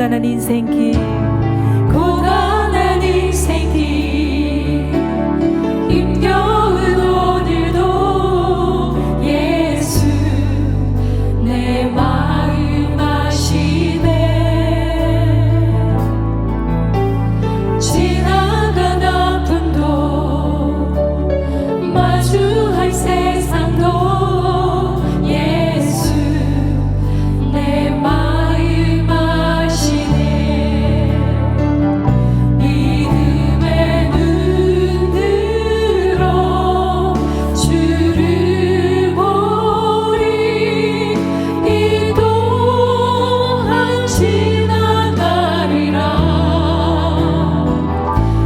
고단한 인생길, 고단한 인생길 힘겨운 오늘도 예수 내 마음 아시네. 지나간 아픔도 마주할 세상도 예수 내 마음 아시네. 믿음의 눈 들어 주를 보리. 이 또한 지나가리라.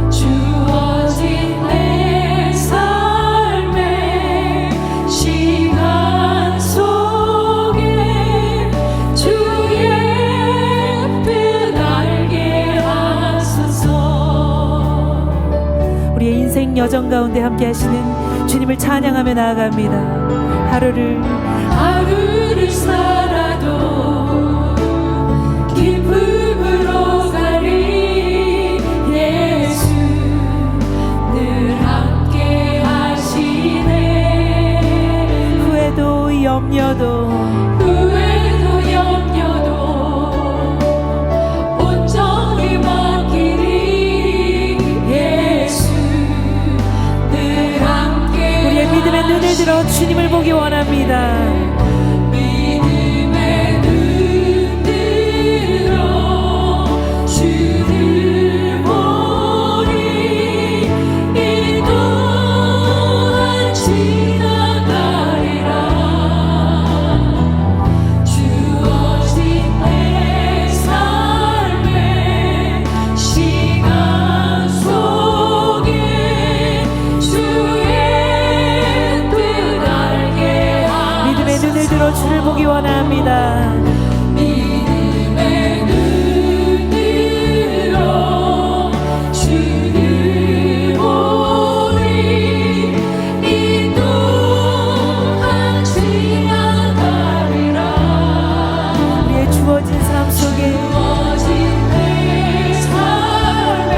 주어진 내 삶의 시간 속에 주의 뜻 알게 하소서. 우리의 인생 여정 가운데 함께 하시는 주님을 찬양하며 나아갑니다. 하루를 살아도 기쁨으로 가리. 예수 늘 함께 하시네. 후회도 염려도 후회도 염려도 온전히 맡기리. 예수 늘 함께 우리의 믿음의 눈을 들어 주님을 보기 원합니다. 믿음의 눈 들어 주를 보리. 이 또한 지나가리라. 주어진 내 삶의 시간 속에 주의 뜻 알게 하소서. 믿음의 눈을 들어 주를 보기 원합니다. 믿음의 눈 들어 주를 보리. 이 또한 지나가리라. 우리의 주어진 삶 속에 주어진 내 삶의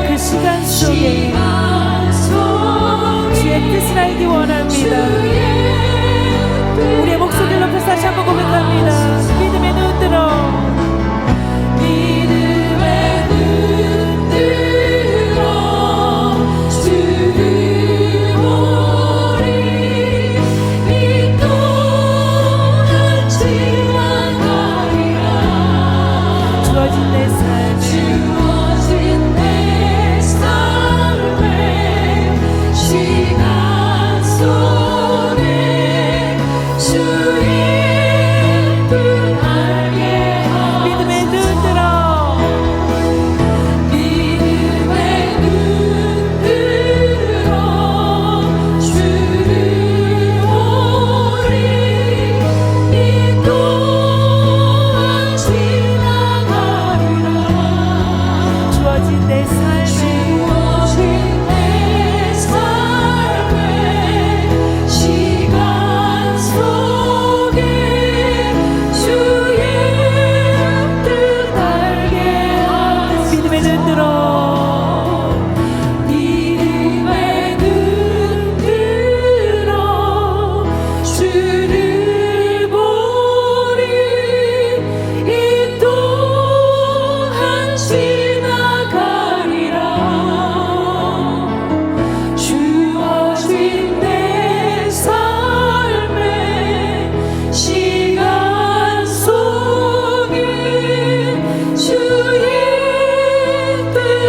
그 시간 속에 시간 속에 주의 뜻을 알기 원합니다. 우리의 목소리를 높여서 다시 한번 고백합니다. 믿음의 눈 들어 믿음의 눈 들어 주를 보리. 이 또한 지나가리라. 주어진 내 삶 주어진 내 삶의 시간 속에 주의 뜻 알게 하소서. 믿음의 눈 들어 믿음의 눈 들어 주를 보리. 이 또한 지나가리라. 주어진 내 삶에 주어진 내 삶의 시간 속에 주의 뜻 알게 하소서. 믿음의 눈 들어 믿음의 눈 들어 주를 보리. 이 또한 지나가리라. 주어진 내 삶의 시간 속에 주의 뜻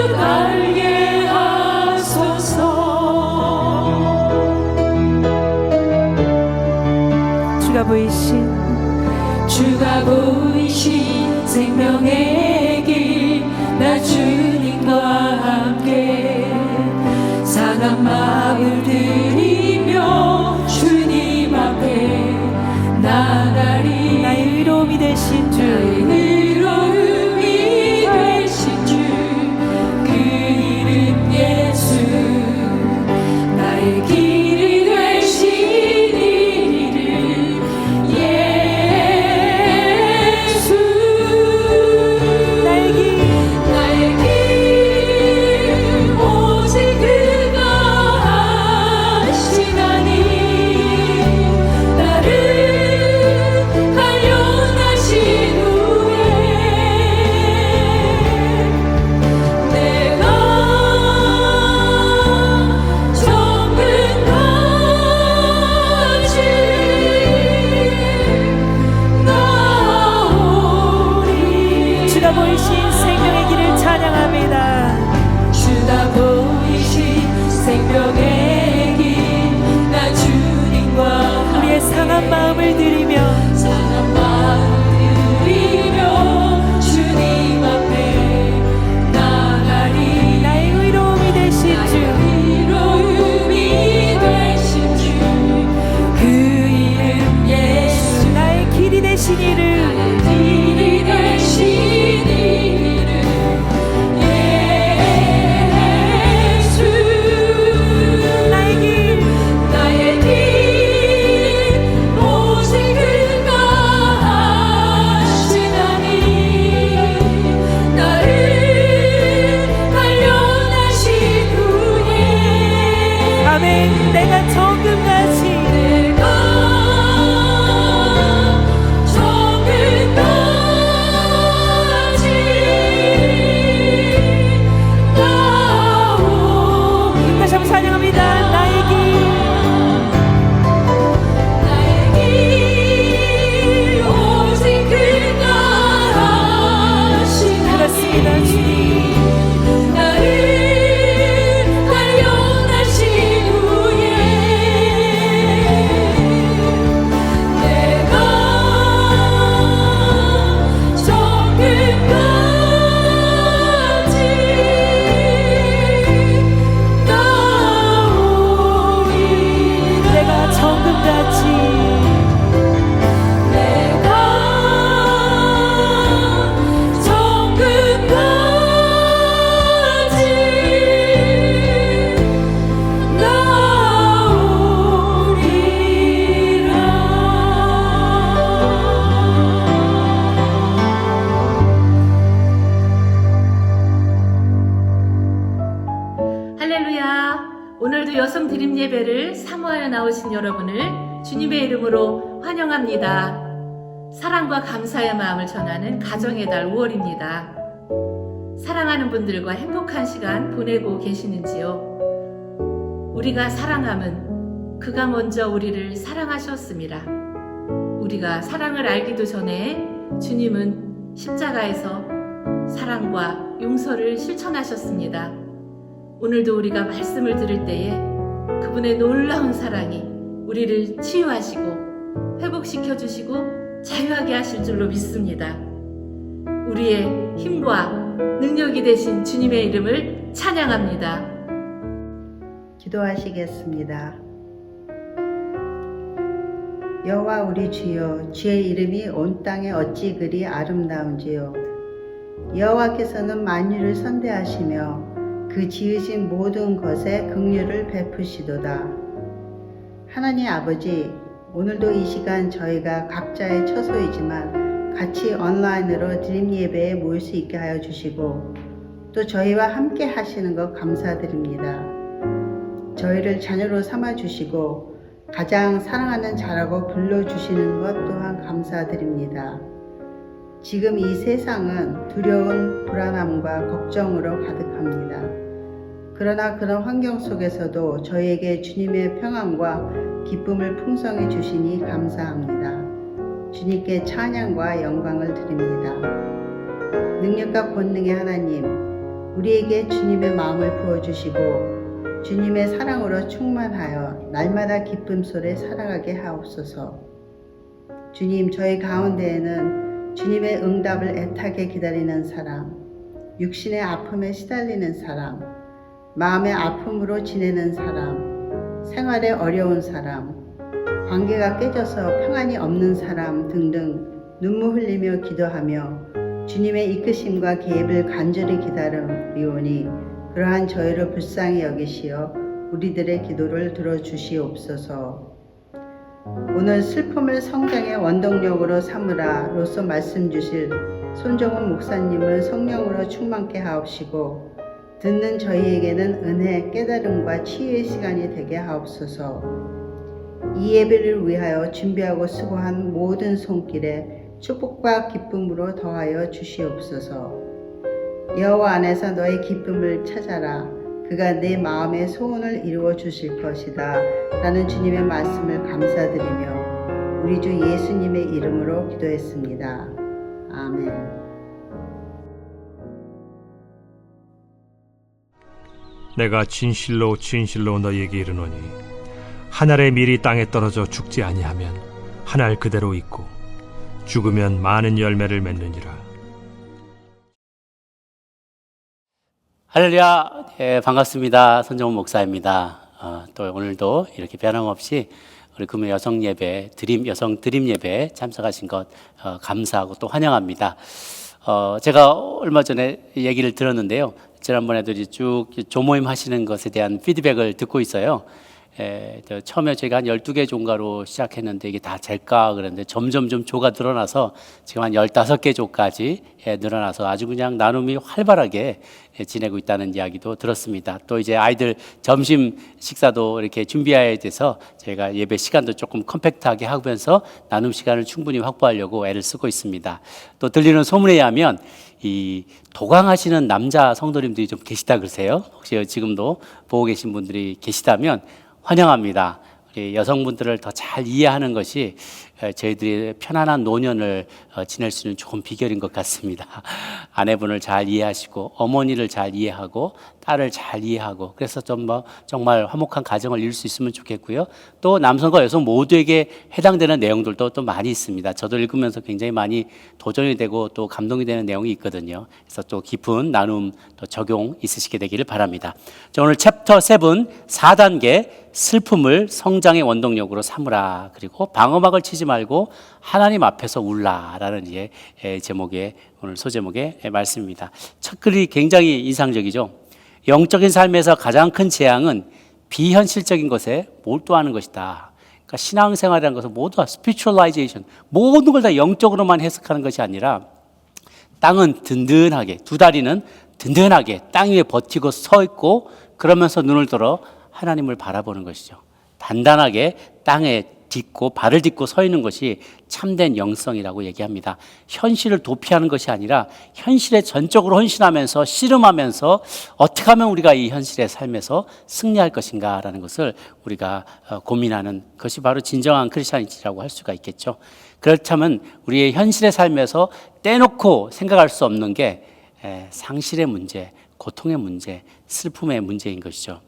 상한 마음을 드리며 상한 마음 드리며 주님 앞에 나가리. 나의 의로움이 되신 주 의로움이 되신 주 그 이름 예수. 나의 길이 되신 이를 길이 되신 이름 예수. 나의 길 나의 길 오직 그가 하시나니 나를 단련하신 후에 아멘. 내가 정금같이 다시 한번 찬양합니다. 나의 길 오직 그가 하시나니 그렇습니다. 주님 나를 단련하신 후에 내가 정끝까지 나오리라. 내가 정금같이 내가 정끝까지 나오리라. 할렐루야! 오늘도 여성 드림 예배를 사모하여 나오신 여러분을 주님의 이름으로 환영합니다. 사랑과 감사의 마음을 전하는 가정의 달 5월입니다. 사랑하는 분들과 행복한 시간 보내고 계시는지요? 우리가 사랑함은 그가 먼저 우리를 사랑하셨습니다. 우리가 사랑을 알기도 전에 주님은 십자가에서 사랑과 용서를 실천하셨습니다. 오늘도 우리가 말씀을 들을 때에 그분의 놀라운 사랑이 우리를 치유하시고 회복시켜 주시고 자유하게 하실 줄로 믿습니다. 우리의 힘과 능력이 되신 주님의 이름을 찬양합니다. 기도하시겠습니다. 여호와 우리 주여, 주의 이름이 온 땅에 어찌 그리 아름다운지요. 여호와께서는 만유를 선대하시며 그 지으신 모든 것에 긍휼을 베푸시도다. 하나님 아버지, 오늘도 이 시간 저희가 각자의 처소이지만 같이 온라인으로 드림 예배에 모일 수 있게 하여 주시고 또 저희와 함께 하시는 것 감사드립니다. 저희를 자녀로 삼아 주시고 가장 사랑하는 자라고 불러주시는 것 또한 감사드립니다. 지금 이 세상은 두려운 불안함과 걱정으로 가득합니다. 그러나 그런 환경 속에서도 저희에게 주님의 평안과 기쁨을 풍성히 주시니 감사합니다. 주님께 찬양과 영광을 드립니다. 능력과 권능의 하나님, 우리에게 주님의 마음을 부어주시고 주님의 사랑으로 충만하여 날마다 기쁨 속에 살아가게 하옵소서. 주님, 저희 가운데에는 주님의 응답을 애타게 기다리는 사람, 육신의 아픔에 시달리는 사람, 마음의 아픔으로 지내는 사람, 생활에 어려운 사람, 관계가 깨져서 평안이 없는 사람 등등 눈물 흘리며 기도하며 주님의 이끄심과 계획을 간절히 기다리오니 그러한 저희를 불쌍히 여기시어 우리들의 기도를 들어주시옵소서. 오늘 슬픔을 성장의 원동력으로 삼으라로서 말씀 주실 손정훈 목사님을 성령으로 충만케 하옵시고 듣는 저희에게는 은혜, 깨달음과 치유의 시간이 되게 하옵소서. 이 예배를 위하여 준비하고 수고한 모든 손길에 축복과 기쁨으로 더하여 주시옵소서. 여호와 안에서 너의 기쁨을 찾아라. 그가 내 마음의 소원을 이루어 주실 것이다. 라는 주님의 말씀을 감사드리며 우리 주 예수님의 이름으로 기도했습니다. 아멘. 내가 진실로 진실로 너희에게 이르노니 한 알의 밀이 땅에 떨어져 죽지 아니하면 한 알 그대로 있고 죽으면 많은 열매를 맺느니라. 할렐루야. 네, 반갑습니다. 손정훈 목사입니다. 또 오늘도 이렇게 변함없이 우리 금요 여성 예배, 여성 드림 예배에 참석하신 것 감사하고 또 환영합니다. 제가 얼마 전에 얘기를 들었는데요. 지난번에도 이제 쭉 조모임 하시는 것에 대한 피드백을 듣고 있어요. 처음에 저희가 한 12개 조인가로 시작했는데 이게 다 될까 그랬는데 점점 조가 늘어나서 지금 한 15개 조까지 늘어나서 아주 그냥 나눔이 활발하게 지내고 있다는 이야기도 들었습니다. 또 이제 아이들 점심 식사도 이렇게 준비해야 돼서 저희가 예배 시간도 조금 컴팩트하게 하면서 나눔 시간을 충분히 확보하려고 애를 쓰고 있습니다. 또 들리는 소문에 의하면 이 도강하시는 남자 성도님들이 좀 계시다 그러세요. 혹시 지금도 보고 계신 분들이 계시다면 환영합니다. 우리 여성분들을 더 잘 이해하는 것이 저희들이 편안한 노년을 지낼 수 있는 좋은 비결인 것 같습니다. 아내분을 잘 이해하시고 어머니를 잘 이해하고 딸을 잘 이해하고 그래서 정말 화목한 가정을 이룰 수 있으면 좋겠고요. 또 남성과 여성 모두에게 해당되는 내용들도 또 많이 있습니다. 저도 읽으면서 굉장히 많이 도전이 되고 또 감동이 되는 내용이 있거든요. 그래서 또 깊은 나눔 또 적용 있으시게 되기를 바랍니다. 자, 오늘 챕터 7 4단계 슬픔을 성장의 원동력으로 삼으라. 그리고 방어막을 치지 말고 하나님 앞에서 울라라는 제목의 오늘 소제목의 말씀입니다. 첫 글이 굉장히 인상적이죠. 영적인 삶에서 가장 큰 재앙은 비현실적인 것에 몰두하는 것이다. 그러니까 신앙생활이라는 것은 모두 다 spiritualization, 모든 걸 다 영적으로만 해석하는 것이 아니라 땅은 든든하게, 두 다리는 든든하게 땅 위에 버티고 서 있고 그러면서 눈을 들어 하나님을 바라보는 것이죠. 단단하게 땅에 딛고 발을 딛고 서 있는 것이 참된 영성이라고 얘기합니다. 현실을 도피하는 것이 아니라 현실에 전적으로 헌신하면서 씨름하면서 어떻게 하면 우리가 이 현실의 삶에서 승리할 것인가라는 것을 우리가 고민하는 것이 바로 진정한 크리스찬이라고 할 수가 있겠죠. 그렇다면 우리의 현실의 삶에서 떼놓고 생각할 수 없는 게 상실의 문제, 고통의 문제, 슬픔의 문제인 것이죠.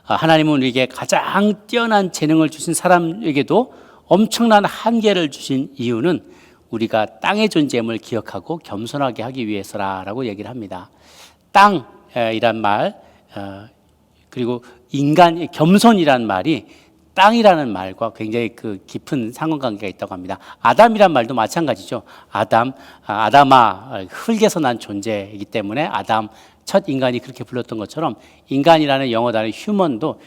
하나님은 우리에게 가장 뛰어난 재능을 주신 사람에게도 엄청난 한계를 주신 이유는 우리가 땅의 존재임을 기억하고 겸손하게 하기 위해서라고 얘기를 합니다. 땅이란 말 그리고 인간 겸손이란 말이 땅이라는 말과 굉장히 그 깊은 상관관계가 있다고 합니다. 아담이란 말도 마찬가지죠. 아담아 흙에서 난 존재이기 때문에 아담 첫 인간이 그렇게 불렀던 것처럼 인간이라는 영어 단어 휴먼도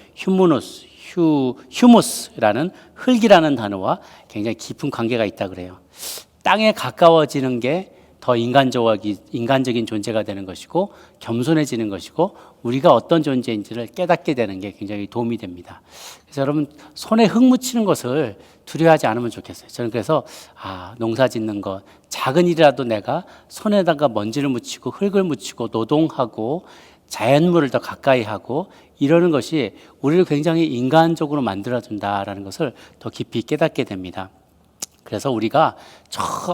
휴무스라는 흙이라는 단어와 굉장히 깊은 관계가 있다 그래요. 땅에 가까워지는 게 더 인간적인 존재가 되는 것이고 겸손해지는 것이고 우리가 어떤 존재인지를 깨닫게 되는 게 굉장히 도움이 됩니다. 그래서 여러분 손에 흙 묻히는 것을 두려워하지 않으면 좋겠어요. 저는 그래서 농사 짓는 것 작은 일이라도 내가 손에다가 먼지를 묻히고 흙을 묻히고 노동하고 자연물을 더 가까이 하고 이러는 것이 우리를 굉장히 인간적으로 만들어준다라는 것을 더 깊이 깨닫게 됩니다. 그래서 우리가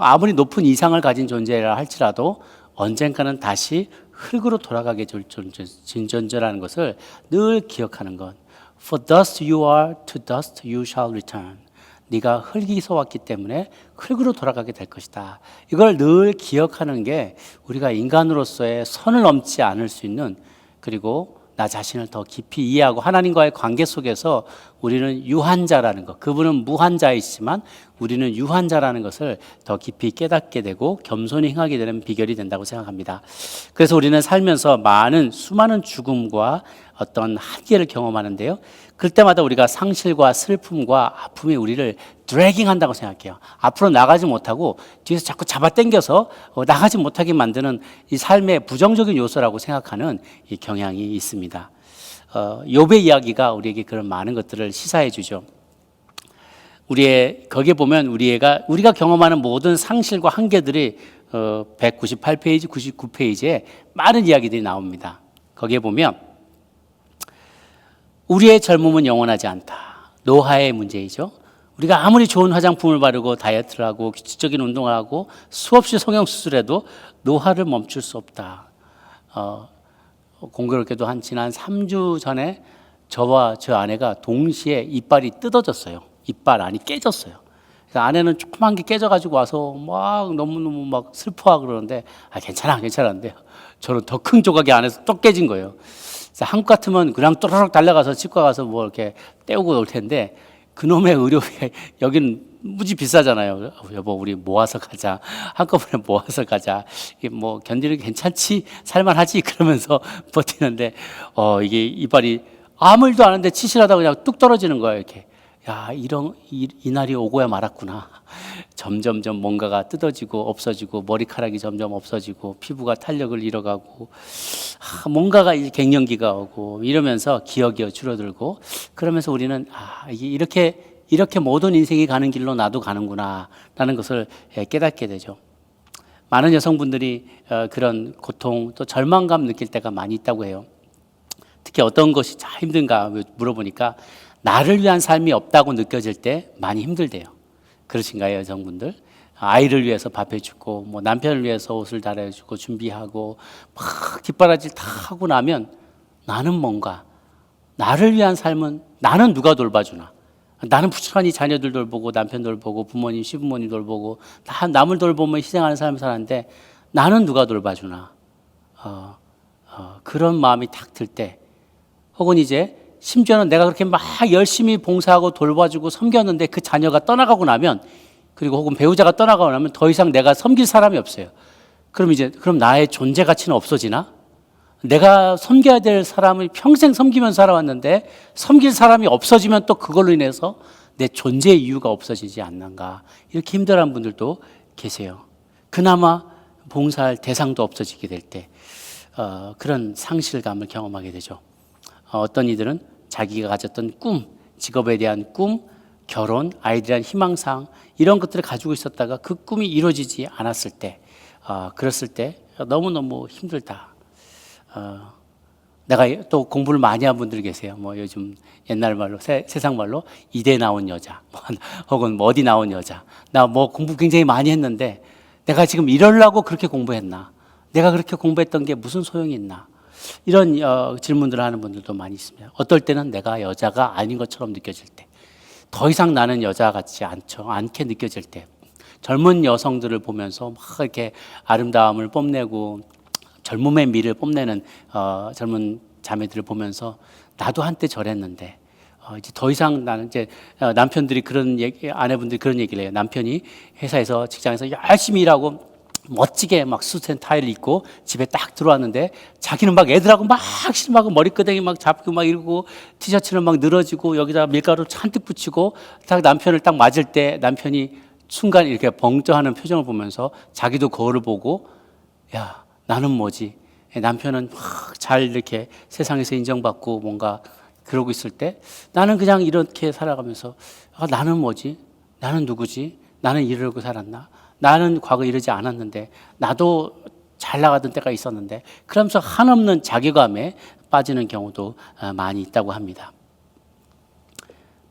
아무리 높은 이상을 가진 존재라 할지라도 언젠가는 다시 흙으로 돌아가게 될 존재라는 것을 늘 기억하는 것. For dust you are, to dust you shall return. 네가 흙에서 왔기 때문에 흙으로 돌아가게 될 것이다. 이걸 늘 기억하는 게 우리가 인간으로서의 선을 넘지 않을 수 있는 그리고 나 자신을 더 깊이 이해하고 하나님과의 관계 속에서 우리는 유한자라는 것, 그분은 무한자이시지만 우리는 유한자라는 것을 더 깊이 깨닫게 되고 겸손히 행하게 되는 비결이 된다고 생각합니다. 그래서 우리는 살면서 수많은 죽음과 어떤 한계를 경험하는데요. 그때마다 우리가 상실과 슬픔과 아픔이 우리를 드래깅한다고 생각해요. 앞으로 나가지 못하고 뒤에서 자꾸 잡아당겨서 나가지 못하게 만드는 이 삶의 부정적인 요소라고 생각하는 이 경향이 있습니다. 욥의 이야기가 우리에게 그런 많은 것들을 시사해 주죠. 거기에 보면 우리가 경험하는 모든 상실과 한계들이 198페이지, 99페이지에 많은 이야기들이 나옵니다. 거기에 보면 우리의 젊음은 영원하지 않다. 노화의 문제이죠. 우리가 아무리 좋은 화장품을 바르고 다이어트를 하고 규칙적인 운동을 하고 수없이 성형수술해도 노화를 멈출 수 없다. 공교롭게도 지난 3주 전에 저와 저 아내가 동시에 이빨이 뜯어졌어요. 이빨 안이 깨졌어요. 그래서 아내는 조그만 게 깨져가지고 와서 막 너무너무 막 슬퍼하고 그러는데, 괜찮아, 괜찮은데 저는 더 큰 조각이 안에서 또 깨진 거예요. 그래서 한국 같으면 그냥 또르륵 달려가서 치과 가서 뭐 이렇게 떼우고 올 텐데, 그놈의 의료비, 여기는 무지 비싸잖아요. 여보, 우리 모아서 가자. 한꺼번에 모아서 가자. 이게 뭐 견디는 게 괜찮지? 살만하지? 그러면서 버티는데, 이게 이빨이 아무 일도 안 하는데 치실하다 그냥 뚝 떨어지는 거예요, 이렇게. 야, 이 날이 오고야 말았구나. 점점점 뭔가가 뜯어지고 없어지고, 머리카락이 점점 없어지고, 피부가 탄력을 잃어가고, 뭔가가 이제 갱년기가 오고, 이러면서 기억이 줄어들고, 그러면서 우리는, 이게 이렇게 모든 인생이 가는 길로 나도 가는구나, 라는 것을 깨닫게 되죠. 많은 여성분들이 그런 고통, 또 절망감 느낄 때가 많이 있다고 해요. 특히 어떤 것이 참 힘든가 물어보니까, 나를 위한 삶이 없다고 느껴질 때 많이 힘들대요. 그러신가요, 여성분들? 아이를 위해서 밥 해주고, 뭐 남편을 위해서 옷을 달아주고, 준비하고, 막 뒷바라지를 다 하고 나면, 나는 뭔가, 나를 위한 삶은 나는 누가 돌봐주나? 나는 부지런히 자녀들 돌보고, 남편 돌보고, 부모님, 시부모님 돌보고, 다 남을 돌보며 희생하는 삶을 사는데, 나는 누가 돌봐주나? 그런 마음이 탁 들 때, 혹은 이제 심지어는 내가 그렇게 막 열심히 봉사하고 돌봐주고 섬겼는데 그 자녀가 떠나가고 나면, 그리고 혹은 배우자가 떠나가고 나면 더 이상 내가 섬길 사람이 없어요. 그럼 나의 존재 가치는 없어지나? 내가 섬겨야 될 사람을 평생 섬기면서 살아왔는데 섬길 사람이 없어지면 또 그걸로 인해서 내 존재의 이유가 없어지지 않는가. 이렇게 힘들어하는 분들도 계세요. 그나마 봉사할 대상도 없어지게 될 때 그런 상실감을 경험하게 되죠. 어떤 이들은 자기가 가졌던 꿈, 직업에 대한 꿈, 결혼, 아이들에 대한 희망사항, 이런 것들을 가지고 있었다가 그 꿈이 이루어지지 않았을 때, 그랬을 때 너무너무 힘들다. 내가 또 공부를 많이 한 분들이 계세요. 뭐 요즘 옛날 말로, 세상 말로 이대 나온 여자, 혹은 뭐 어디 나온 여자. 나 뭐 공부 굉장히 많이 했는데 내가 지금 이러려고 그렇게 공부했나? 내가 그렇게 공부했던 게 무슨 소용이 있나? 이런 질문들을 하는 분들도 많이 있습니다. 어떨 때는 내가 여자가 아닌 것처럼 느껴질 때, 더 이상 나는 여자 같지 않게 느껴질 때, 젊은 여성들을 보면서 막 이렇게 아름다움을 뽐내고 젊음의 미를 뽐내는 젊은 자매들을 보면서 나도 한때 저랬는데 이제 더 이상 나는 이제 남편들이 그런 얘기, 아내분들이 그런 얘기를 해요. 남편이 회사에서 직장에서 열심히 일하고 멋지게 막 수트앤 타이를 입고 집에 딱 들어왔는데 자기는 막 애들하고 막 실망하고 머리끄댕이 막 잡고 막 이러고 티셔츠는 막 늘어지고 여기다 밀가루 잔뜩 붙이고 딱 남편을 딱 맞을 때 남편이 순간 이렇게 벙쪄하는 표정을 보면서 자기도 거울을 보고 야, 나는 뭐지? 남편은 막 잘 이렇게 세상에서 인정받고 뭔가 그러고 있을 때 나는 그냥 이렇게 살아가면서 나는 뭐지? 나는 누구지? 나는 이러고 살았나? 나는 과거 이러지 않았는데 나도 잘 나가던 때가 있었는데 그러면서 한없는 자괴감에 빠지는 경우도 많이 있다고 합니다.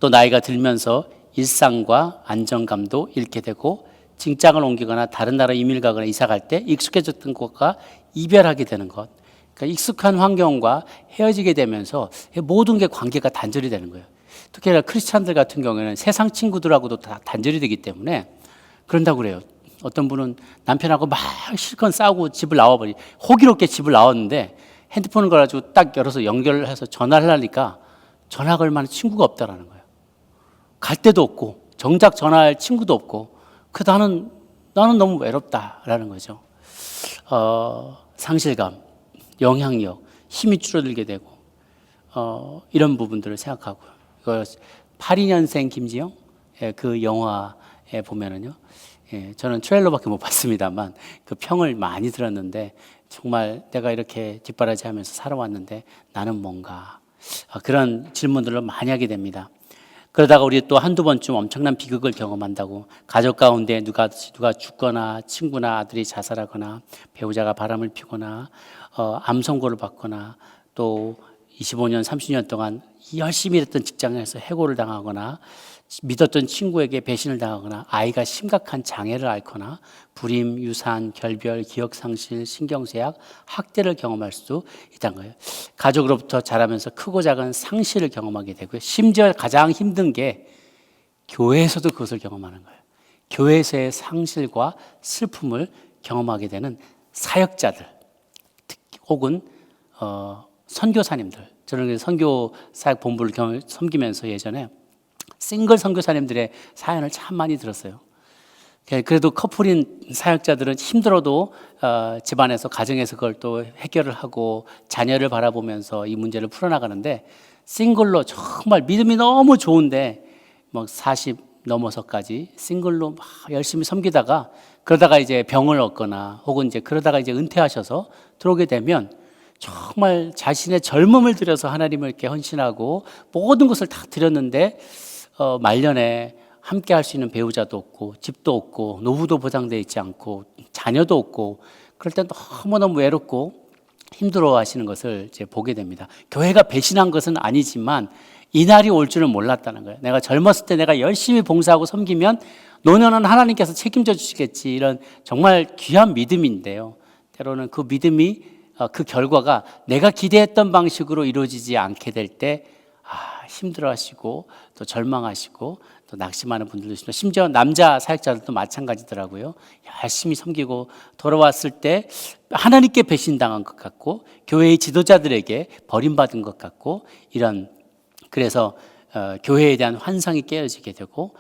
또 나이가 들면서 일상과 안정감도 잃게 되고 직장을 옮기거나 다른 나라 이민을 가거나 이사 갈 때 익숙해졌던 것과 이별하게 되는 것, 그러니까 익숙한 환경과 헤어지게 되면서 모든 게 관계가 단절이 되는 거예요. 특히 크리스찬들 같은 경우에는 세상 친구들하고도 다 단절이 되기 때문에 그런다고 그래요. 어떤 분은 남편하고 막 실컷 싸우고 집을 나와버리, 호기롭게 집을 나왔는데 핸드폰을 걸어가지고 딱 열어서 연결해서 전화를 하니까 전화 걸 만한 친구가 없다라는 거예요. 갈 데도 없고 정작 전화할 친구도 없고 나는 너무 외롭다라는 거죠. 상실감, 영향력, 힘이 줄어들게 되고 이런 부분들을 생각하고 이거 82년생 김지영 그 영화에 보면은요. 저는 트레일러밖에 못 봤습니다만 그 평을 많이 들었는데 정말 내가 이렇게 뒷바라지 하면서 살아왔는데 나는 뭔가 그런 질문들을 많이 하게 됩니다. 그러다가 우리 또 한두 번쯤 엄청난 비극을 경험한다고 가족 가운데 누가 죽거나 친구나 아들이 자살하거나 배우자가 바람을 피거나 암 선고를 받거나 또 25년 30년 동안 열심히 일했던 직장에서 해고를 당하거나 믿었던 친구에게 배신을 당하거나 아이가 심각한 장애를 앓거나 불임, 유산, 결별, 기억상실, 신경쇠약, 학대를 경험할 수도 있다는 거예요. 가족으로부터 자라면서 크고 작은 상실을 경험하게 되고요. 심지어 가장 힘든 게 교회에서도 그것을 경험하는 거예요. 교회에서의 상실과 슬픔을 경험하게 되는 사역자들, 혹은 선교사님들. 저는 선교 사역 본부를 섬기면서 예전에 싱글 선교사님들의 사연을 참 많이 들었어요. 그래도 커플인 사역자들은 힘들어도 집안에서, 가정에서 그걸 또 해결을 하고 자녀를 바라보면서 이 문제를 풀어나가는데, 싱글로 정말 믿음이 너무 좋은데 뭐 40 넘어서까지 싱글로 막 열심히 섬기다가, 그러다가 이제 병을 얻거나 혹은 이제 그러다가 이제 은퇴하셔서 들어오게 되면 정말 자신의 젊음을 들여서 하나님을 이렇게 헌신하고 모든 것을 다 드렸는데 말년에 함께 할 수 있는 배우자도 없고, 집도 없고, 노후도 보장되어 있지 않고, 자녀도 없고, 그럴 때 너무너무 외롭고 힘들어 하시는 것을 이제 보게 됩니다. 교회가 배신한 것은 아니지만 이 날이 올 줄은 몰랐다는 거예요. 내가 젊었을 때 내가 열심히 봉사하고 섬기면 노년은 하나님께서 책임져 주시겠지, 이런 정말 귀한 믿음인데요. 때로는 그 믿음이, 그 결과가 내가 기대했던 방식으로 이루어지지 않게 될 때 힘들어하시고 또 절망하시고 또 낙심하는 분들도 있습니다. 심지어 남자 사역자들도 마찬가지더라고요. 열심히 섬기고 돌아왔을 때 하나님께 배신당한 것 같고, 교회의 지도자들에게 버림받은 것 같고, 그래서 교회에 대한 환상이 깨어지게 되고,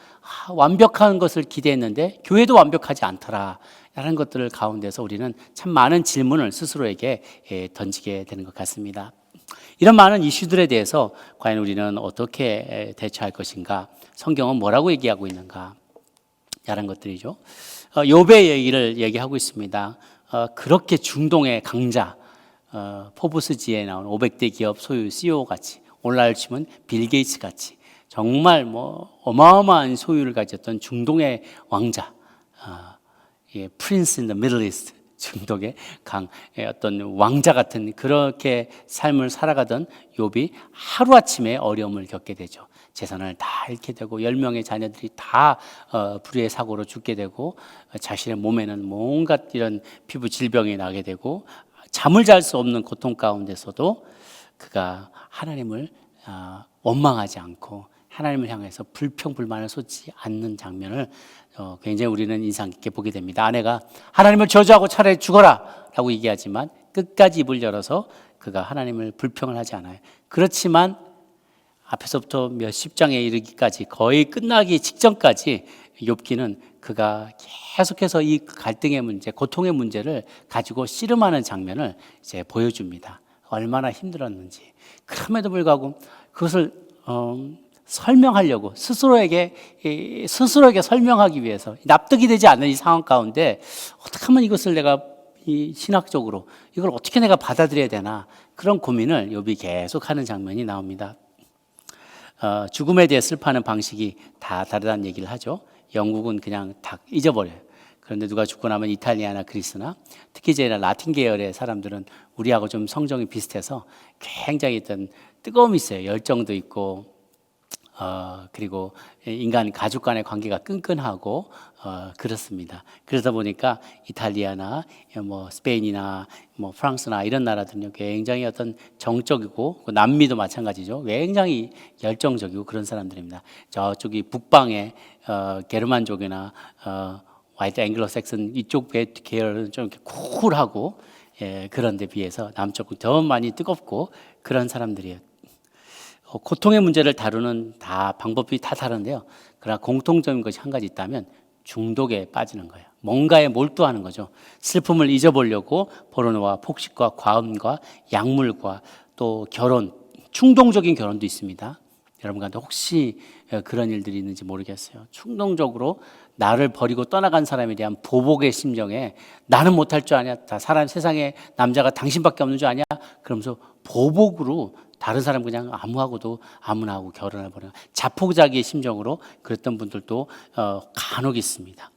완벽한 것을 기대했는데 교회도 완벽하지 않더라 라는 것들을 가운데서 우리는 참 많은 질문을 스스로에게 던지게 되는 것 같습니다. 이런 많은 이슈들에 대해서 과연 우리는 어떻게 대처할 것인가, 성경은 뭐라고 얘기하고 있는가, 이런 것들이죠. 욥의 얘기를 얘기하고 있습니다. 그렇게 중동의 강자, 포브스지에 나온 500대 기업 소유 CEO 같이, 오늘날 치면 빌 게이츠 같이 정말 뭐 어마어마한 소유를 가졌던 중동의 왕자, 프린스 인 더 미들 이스트, 중동의 어떤 왕자 같은 그렇게 삶을 살아가던 욥이 하루아침에 어려움을 겪게 되죠. 재산을 다 잃게 되고 10명의 자녀들이 다 불의의 사고로 죽게 되고, 자신의 몸에는 뭔가 이런 피부 질병이 나게 되고, 잠을 잘 수 없는 고통 가운데서도 그가 하나님을 원망하지 않고 하나님을 향해서 불평불만을 쏟지 않는 장면을 굉장히 우리는 인상 깊게 보게 됩니다. 아내가 하나님을 저주하고 차라리 죽어라 라고 얘기하지만 끝까지 입을 열어서 그가 하나님을 불평을 하지 않아요. 그렇지만 앞에서부터 몇십 장에 이르기까지, 거의 끝나기 직전까지 욥기는 그가 계속해서 이 갈등의 문제, 고통의 문제를 가지고 씨름하는 장면을 이제 보여줍니다. 얼마나 힘들었는지. 그럼에도 불구하고 그것을 설명하려고, 스스로에게 설명하기 위해서 납득이 되지 않는 이 상황 가운데 어떻게 하면 이것을 내가 신학적으로 이걸 어떻게 내가 받아들여야 되나, 그런 고민을 욥이 계속 하는 장면이 나옵니다. 죽음에 대해 슬퍼하는 방식이 다 다르다는 얘기를 하죠. 영국은 그냥 다 잊어버려요. 그런데 누가 죽고 나면 이탈리아나 그리스나 특히 이제 라틴 계열의 사람들은 우리하고 좀 성정이 비슷해서 굉장히 어떤 뜨거움이 있어요. 열정도 있고, 그리고 인간 가족 간의 관계가 끈끈하고 그렇습니다. 그러다 보니까 이탈리아나 뭐 스페인이나 뭐 프랑스나 이런 나라들은요 굉장히 어떤 정적이고, 남미도 마찬가지죠. 굉장히 열정적이고 그런 사람들입니다. 저쪽이 북방의 게르만족이나 화이트 앵글로색슨 이쪽 계열은 좀 이렇게 쿨하고, 그런 데 비해서 남쪽은 더 많이 뜨겁고 그런 사람들이에요. 고통의 문제를 다루는 방법이 다 다른데요. 그러나 공통적인 것이 한 가지 있다면 중독에 빠지는 거예요. 뭔가에 몰두하는 거죠. 슬픔을 잊어보려고 포르노와 폭식과 과음과 약물과 또 결혼, 충동적인 결혼도 있습니다. 여러분 가운데 혹시 그런 일들이 있는지 모르겠어요. 충동적으로 나를 버리고 떠나간 사람에 대한 보복의 심정에 나는 못할 줄 아냐, 다 세상에 남자가 당신밖에 없는 줄 아냐, 그러면서 보복으로 다른 사람 그냥 아무나 하고 결혼해 버려요. 자포자기의 심정으로 그랬던 분들도 간혹 있습니다.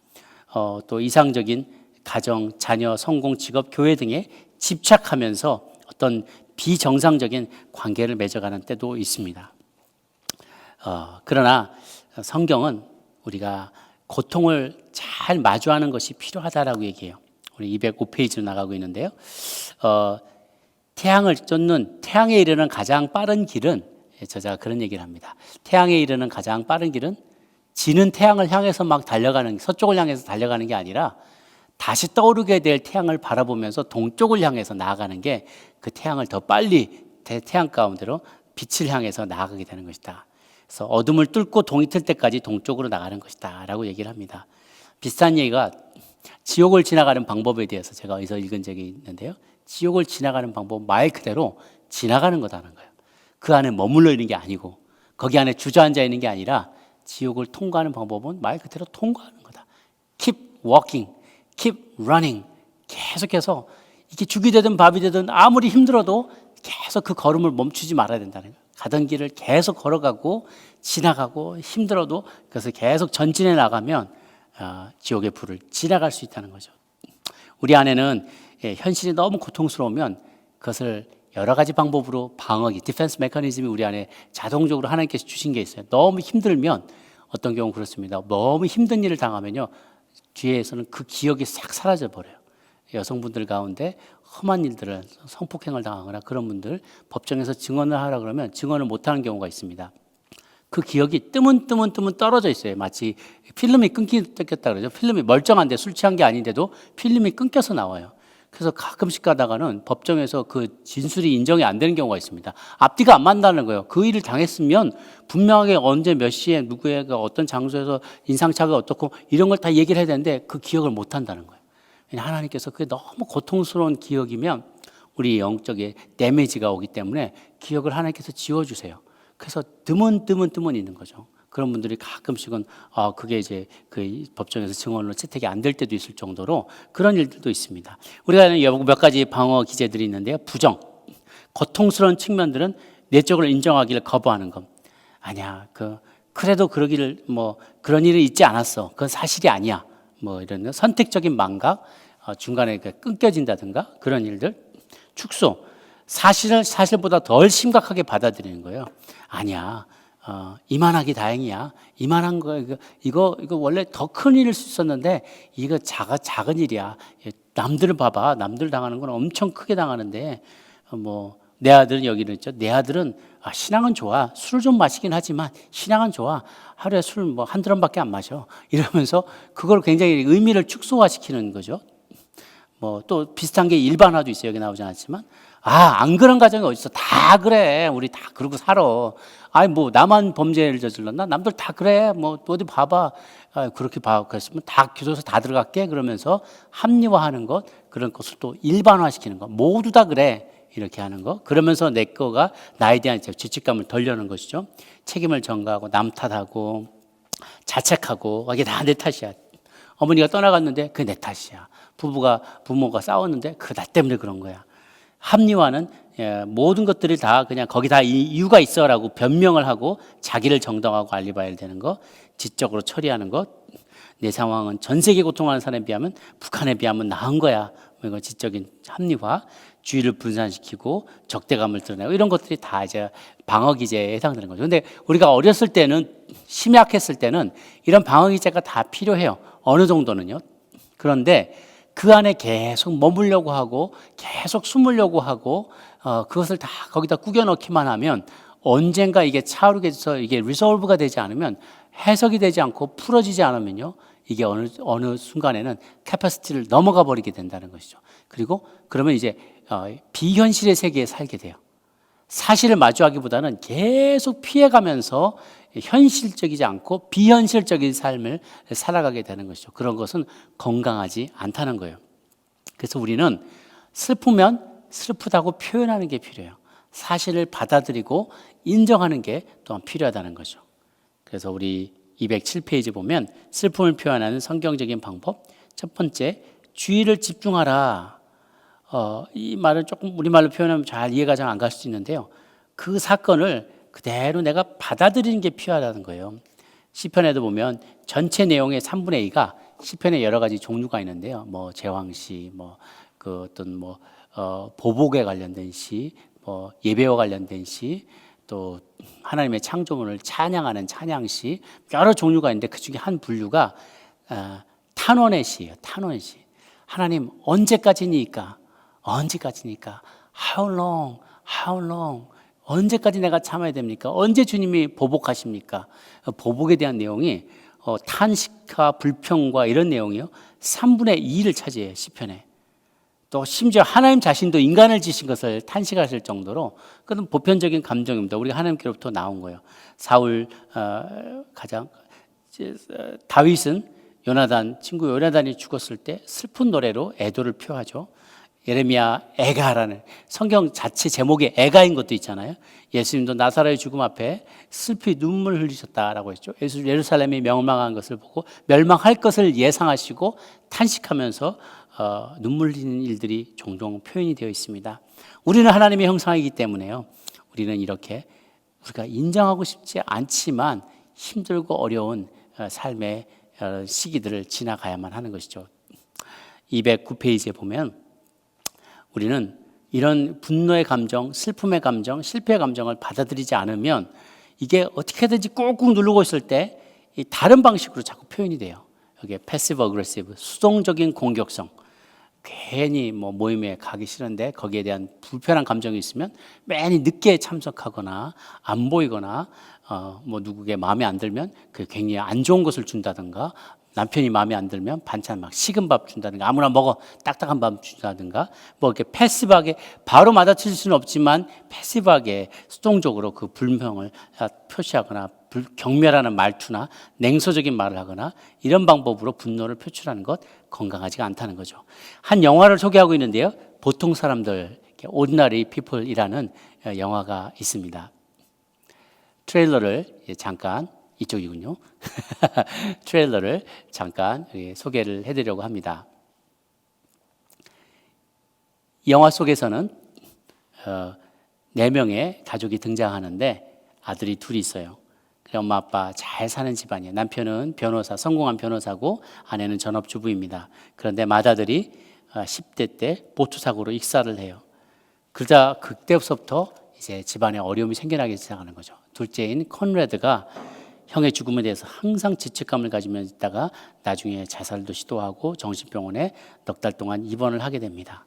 또 이상적인 가정, 자녀, 성공, 직업, 교회 등에 집착하면서 어떤 비정상적인 관계를 맺어가는 때도 있습니다. 그러나 성경은 우리가 고통을 잘 마주하는 것이 필요하다라고 얘기해요. 우리 205페이지로 나가고 있는데요. 태양에 이르는 가장 빠른 길은, 저자가 그런 얘기를 합니다. 태양에 이르는 가장 빠른 길은 지는 태양을 향해서 막 달려가는, 서쪽을 향해서 달려가는 게 아니라 다시 떠오르게 될 태양을 바라보면서 동쪽을 향해서 나아가는 게 그 태양을 더 빨리 태양 가운데로 빛을 향해서 나아가게 되는 것이다. 그래서 어둠을 뚫고 동이 틀 때까지 동쪽으로 나가는 것이다 라고 얘기를 합니다. 비슷한 얘기가 지옥을 지나가는 방법에 대해서 제가 어디서 읽은 적이 있는데요. 지옥을 지나가는 방법은 말 그대로 지나가는 거다는 거예요. 그 안에 머물러 있는 게 아니고 거기 안에 주저앉아 있는 게 아니라 지옥을 통과하는 방법은 말 그대로 통과하는 거다. Keep walking, keep running. 계속해서 이게 죽이 되든 밥이 되든 아무리 힘들어도 계속 그 걸음을 멈추지 말아야 된다는 거예요. 가던 길을 계속 걸어가고 지나가고 힘들어도 그래서 계속 전진해 나가면 지옥의 불을 지나갈 수 있다는 거죠. 우리 안에는 현실이 너무 고통스러우면 그것을 여러 가지 방법으로 방어기, 디펜스 메커니즘이 우리 안에 자동적으로 하나님께서 주신 게 있어요. 너무 힘들면 어떤 경우 그렇습니다. 너무 힘든 일을 당하면요, 뒤에서는 그 기억이 싹 사라져 버려요. 여성분들 가운데 험한 일들을 성폭행을 당하거나 그런 분들 법정에서 증언을 하라 그러면 증언을 못하는 경우가 있습니다. 그 기억이 뜨문뜨문 떨어져 있어요. 마치 필름이 끊겼다 그러죠. 필름이 멀쩡한데 술 취한 게 아닌데도 필름이 끊겨서 나와요. 그래서 가끔씩 가다가는 법정에서 그 진술이 인정이 안 되는 경우가 있습니다. 앞뒤가 안 맞는다는 거예요. 그 일을 당했으면 분명하게 언제 몇 시에 누구의 어떤 장소에서 인상착오가 어떻고 이런 걸 다 얘기를 해야 되는데 그 기억을 못 한다는 거예요. 하나님께서 그게 너무 고통스러운 기억이면 우리 영적인 데미지가 오기 때문에 기억을 하나님께서 지워주세요. 그래서 드문 있는 거죠. 그런 분들이 가끔씩은 그게 이제 그 법정에서 증언으로 채택이 안 될 때도 있을 정도로 그런 일들도 있습니다. 우리가 몇 가지 방어 기제들이 있는데요. 부정, 고통스러운 측면들은 내적으로 인정하기를 거부하는 것. 아니야, 그래도 그러기를 그런 일이 있지 않았어. 그건 사실이 아니야. 이런 선택적인 망각, 중간에 끊겨진다든가 그런 일들. 축소, 사실을 사실보다 덜 심각하게 받아들이는 거예요. 아니야, 이만하기 다행이야. 이만한 거 이거 원래 더 큰 일일 수 있었는데 이거 작은 일이야. 남들을 봐봐, 남들 당하는 건 엄청 크게 당하는데 내 아들은 여기는 있죠. 내 아들은 신앙은 좋아. 술을 좀 마시긴 하지만 신앙은 좋아. 하루에 술 한두 잔밖에 안 마셔. 이러면서 그걸 굉장히 의미를 축소화시키는 거죠. 또 비슷한 게 일반화도 있어요. 여기 나오지 않았지만 안 그런 가정이 어딨어. 다 그래. 우리 다 그러고 살아. 나만 범죄를 저질렀나? 남들 다 그래. 어디 봐봐. 그렇게 그랬으면 다 교도소 다 들어갈게. 그러면서 합리화하는 것, 그런 것을 또 일반화시키는 것. 모두 다 그래. 이렇게 하는 거. 그러면서 내 거가 나에 대한 죄책감을 덜려는 것이죠. 책임을 전가하고 남 탓하고 자책하고 이게 다 내 탓이야. 어머니가 떠나갔는데 그게 내 탓이야. 부모가 싸웠는데 그거 나 때문에 그런 거야. 합리화는 모든 것들이 다 그냥 거기 다 이유가 있어라고 변명을 하고 자기를 정당하고 알리바이를 되는 거, 지적으로 처리하는 것. 내 상황은 전 세계 고통하는 사람에 비하면 북한에 비하면 나은 거야. 이거 지적인 합리화, 주의를 분산시키고 적대감을 드러내고 이런 것들이 다 이제 방어 기제에 해당되는 거죠. 근데 우리가 어렸을 때는, 심약했을 때는 이런 방어 기제가 다 필요해요. 어느 정도는요. 그런데 그 안에 계속 머물려고 하고 계속 숨으려고 하고 그것을 다 거기다 구겨 넣기만 하면 언젠가 이게 차오르게 돼서 이게 리solve가 되지 않으면, 해석이 되지 않고 풀어지지 않으면요, 이게 어느 순간에는 캐파시티를 넘어가 버리게 된다는 것이죠. 그리고 그러면 이제 비현실의 세계에 살게 돼요. 사실을 마주하기보다는 계속 피해가면서 현실적이지 않고 비현실적인 삶을 살아가게 되는 것이죠. 그런 것은 건강하지 않다는 거예요. 그래서 우리는 슬프면 슬프다고 표현하는 게 필요해요. 사실을 받아들이고 인정하는 게 또한 필요하다는 거죠. 그래서 우리 207페이지 보면 슬픔을 표현하는 성경적인 방법, 첫 번째, 주의를 집중하라. 이 말은 조금 우리말로 표현하면 잘 이해가 잘 안 갈 수도 있는데요. 그 사건을 그대로 내가 받아들이는 게 필요하다는 거예요. 시편에도 보면 전체 내용의 3분의 2가 시편에 여러 가지 종류가 있는데요. 제왕시, 보복에 관련된 시, 예배와 관련된 시, 또 하나님의 창조문을 찬양하는 찬양시, 여러 종류가 있는데 그 중에 한 분류가 탄원의 시예요. 탄원의 시. 하나님 언제까지니까? How long? 언제까지 내가 참아야 됩니까? 언제 주님이 보복하십니까? 보복에 대한 내용이 탄식과 불평과 이런 내용이요 3분의 2를 차지해요. 시편에. 또 심지어 하나님 자신도 인간을 지신 것을 탄식하실 정도로 그런 보편적인 감정입니다. 우리가 하나님께로부터 나온 거예요. 사울 다윗은 친구 요나단이 죽었을 때 슬픈 노래로 애도를 표하죠. 예레미야 애가라는 성경 자체 제목이 애가인 것도 있잖아요. 예수님도 나사로의 죽음 앞에 슬피 눈물 흘리셨다라고 했죠. 예루살렘이 멸망한 것을 보고 멸망할 것을 예상하시고 탄식하면서 눈물 흘리는 일들이 종종 표현이 되어 있습니다. 우리는 하나님의 형상이기 때문에요. 우리는 이렇게 우리가 인정하고 싶지 않지만 힘들고 어려운 삶의 시기들을 지나가야만 하는 것이죠. 209페이지에 보면 우리는 이런 분노의 감정, 슬픔의 감정, 실패의 감정을 받아들이지 않으면 이게 어떻게든지 꾹꾹 누르고 있을 때 이 다른 방식으로 자꾸 표현이 돼요. 여기에 패시브 어그레시브, 수동적인 공격성. 괜히 모임에 가기 싫은데 거기에 대한 불편한 감정이 있으면 매일 늦게 참석하거나 안 보이거나 누구에게 마음에 안 들면 그 굉장히 안 좋은 것을 준다든가 남편이 마음에 안 들면 반찬 막 식은 밥 준다든가 아무나 먹어 딱딱한 밥 준다든가 이렇게 패시브하게 바로 맞아칠 수는 없지만 패시브하게 수동적으로 그 불평을 표시하거나 경멸하는 말투나 냉소적인 말을 하거나 이런 방법으로 분노를 표출하는 것 건강하지가 않다는 거죠. 한 영화를 소개하고 있는데요. 보통 사람들, Ordinary People이라는 영화가 있습니다. 트레일러를 잠깐 이쪽이군요. 트레일러를 잠깐 소개를 해드리려고 합니다. 이 영화 속에서는 4명의 가족이 등장하는데 아들이 둘이 있어요. 엄마 아빠 잘 사는 집안이에요. 남편은 변호사, 성공한 변호사고 아내는 전업주부입니다. 그런데 맏아들이 10대 때 보트사고로 익사를 해요. 그러자 그때부터 이제 집안에 어려움이 생겨나기 시작하는 거죠. 둘째인 컨레드가 형의 죽음에 대해서 항상 죄책감을 가지면서 있다가 나중에 자살도 시도하고 정신병원에 넉 달 동안 입원을 하게 됩니다.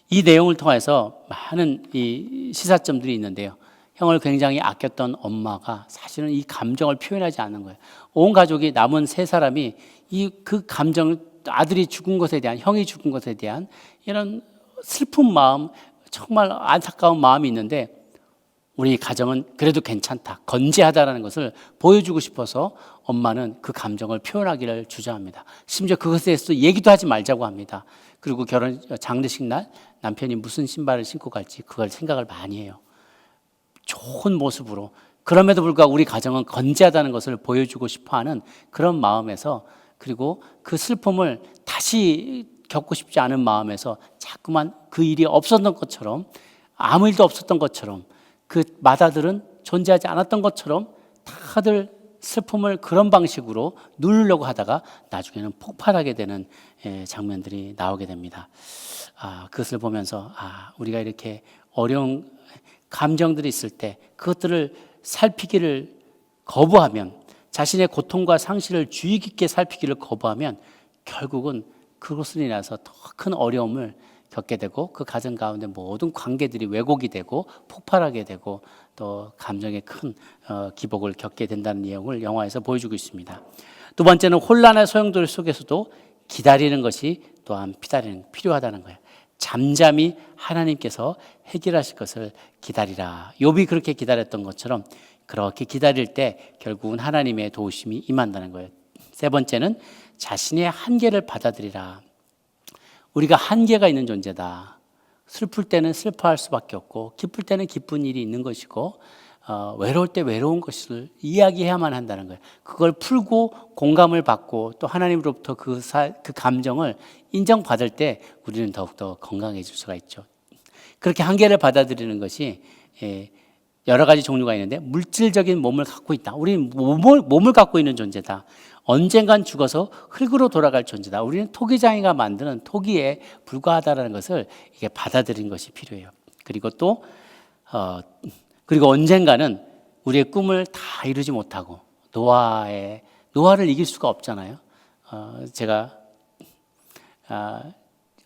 이 내용을 통해서 많은 이 시사점들이 있는데요. 형을 굉장히 아꼈던 엄마가 사실은 이 감정을 표현하지 않는 거예요. 온 가족이 남은 3사람이 그 감정을 아들이 죽은 것에 대한 형이 죽은 것에 대한 이런 슬픈 마음 정말 안타까운 마음이 있는데 우리 가정은 그래도 괜찮다, 건재하다라는 것을 보여주고 싶어서 엄마는 그 감정을 표현하기를 주저합니다. 심지어 그것에 대해서도 얘기도 하지 말자고 합니다. 그리고 장례식 날 남편이 무슨 신발을 신고 갈지 그걸 생각을 많이 해요. 좋은 모습으로. 그럼에도 불구하고 우리 가정은 건재하다는 것을 보여주고 싶어하는 그런 마음에서 그리고 그 슬픔을 다시 겪고 싶지 않은 마음에서 자꾸만 그 일이 없었던 것처럼 아무 일도 없었던 것처럼 그 맏아들은 존재하지 않았던 것처럼 다들 슬픔을 그런 방식으로 누르려고 하다가 나중에는 폭발하게 되는 장면들이 나오게 됩니다. 그것을 보면서 우리가 이렇게 어려운 감정들이 있을 때 그것들을 살피기를 거부하면 자신의 고통과 상실을 주의 깊게 살피기를 거부하면 결국은 그것으로 인해서 더 큰 어려움을 겪게 되고 그 가정 가운데 모든 관계들이 왜곡이 되고 폭발하게 되고 또 감정의 큰 기복을 겪게 된다는 내용을 영화에서 보여주고 있습니다. 두 번째는 혼란의 소용돌이 속에서도 기다리는 것이 또한 필요하다는 거예요. 잠잠히 하나님께서 해결하실 것을 기다리라. 욥이 그렇게 기다렸던 것처럼 그렇게 기다릴 때 결국은 하나님의 도우심이 임한다는 거예요. 세 번째는 자신의 한계를 받아들이라. 우리가 한계가 있는 존재다. 슬플 때는 슬퍼할 수밖에 없고 기쁠 때는 기쁜 일이 있는 것이고 외로울 때 외로운 것을 이야기해야만 한다는 거예요. 그걸 풀고 공감을 받고 또 하나님으로부터 그 감정을 인정받을 때 우리는 더욱더 건강해질 수가 있죠. 그렇게 한계를 받아들이는 것이 여러 가지 종류가 있는데 물질적인 몸을 갖고 있다. 우리는 몸을 갖고 있는 존재다. 언젠간 죽어서 흙으로 돌아갈 존재다. 우리는 토기장이가 만드는 토기에 불과하다는 것을 이게 받아들이는 것이 필요해요. 그리고 또 그리고 언젠가는 우리의 꿈을 다 이루지 못하고 노화를 이길 수가 없잖아요. 제가